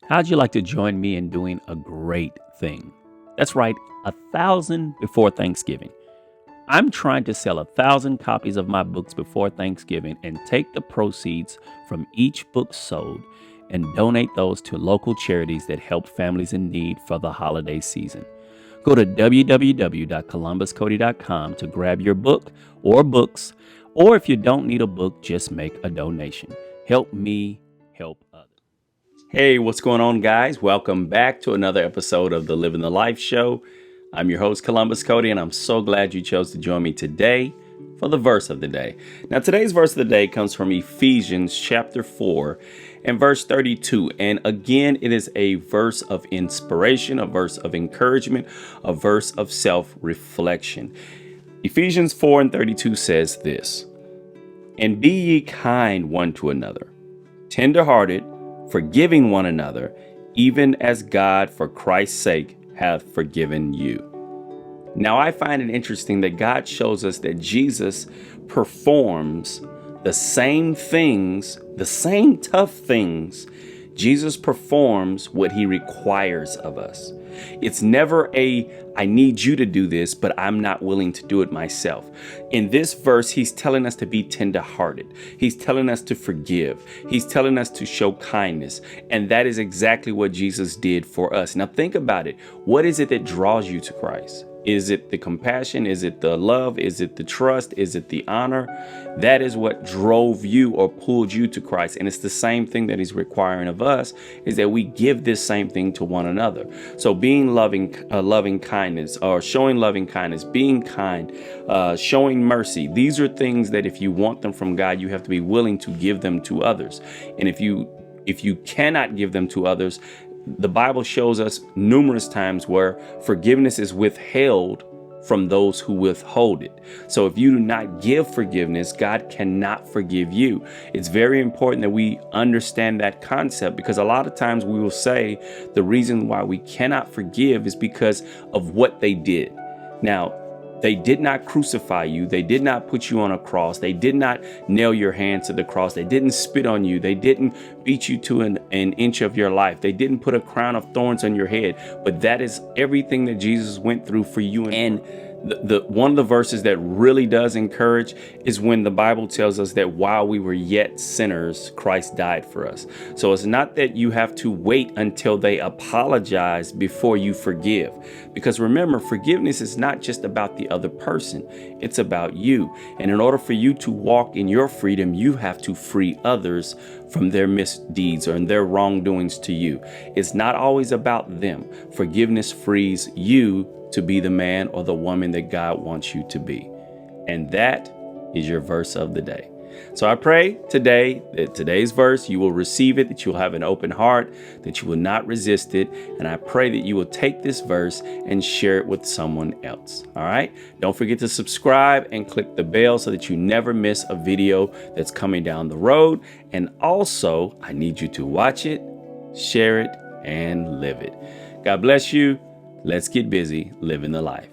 How'd you like to join me in doing a great thing? That's right, 1,000 before Thanksgiving. I'm trying to sell 1,000 copies of my books before Thanksgiving and take the proceeds from each book sold and donate those to local charities that help families in need for the holiday season. Go to www.columbuscody.com to grab your book or books, or if you don't need a book, just make a donation. Help me help others. Hey, what's going on, guys? Welcome back to another episode of the Living the Life Show. I'm your host, Columbus Cody, and I'm so glad you chose to join me today for the verse of the day. Now, today's verse of the day comes from Ephesians chapter 4 and verse 32. And again, it is a verse of inspiration, a verse of encouragement, a verse of self-reflection. Ephesians 4 and 32 says this: "And be ye kind one to another, tender-hearted, forgiving one another, even as God for Christ's sake hath forgiven you." Now, I find it interesting that God shows us that Jesus performs the same things, the same tough things. Jesus performs what he requires of us. It's never I need you to do this, but I'm not willing to do it myself. In this verse, he's telling us to be tenderhearted. He's telling us to forgive. He's telling us to show kindness. And that is exactly what Jesus did for us. Now think about it. What is it that draws you to Christ? Is it the compassion? Is it the love? Is it the trust? Is it the honor? That is what drove you or pulled you to Christ. And it's the same thing that he's requiring of us, is that we give this same thing to one another. So being loving kindness, or showing loving kindness, being kind, showing mercy. These are things that if you want them from God, you have to be willing to give them to others. And if you cannot give them to others, the Bible shows us numerous times where forgiveness is withheld from those who withhold it. So if you do not give forgiveness, God cannot forgive you. It's very important that we understand that concept, because a lot of times we will say the reason why we cannot forgive is because of what they did. Now, they did not crucify you. They did not put you on a cross. They did not nail your hands to the cross. They didn't spit on you. They didn't beat you to an inch of your life. They didn't put a crown of thorns on your head. But that is everything that Jesus went through for you. And the one of the verses that really does encourage is when the Bible tells us that while we were yet sinners, Christ died for us. So it's not that you have to wait until they apologize before you forgive. Because remember, forgiveness is not just about the other person. It's about you. And in order for you to walk in your freedom, you have to free others from their misdeeds or their wrongdoings to you. It's not always about them. Forgiveness frees you to be the man or the woman that God wants you to be. And that is your verse of the day. So I pray today that today's verse, you will receive it, that you will have an open heart, that you will not resist it. And I pray that you will take this verse and share it with someone else. All right. Don't forget to subscribe and click the bell so that you never miss a video that's coming down the road. And also, I need you to watch it, share it, and live it. God bless you. Let's get busy living the life.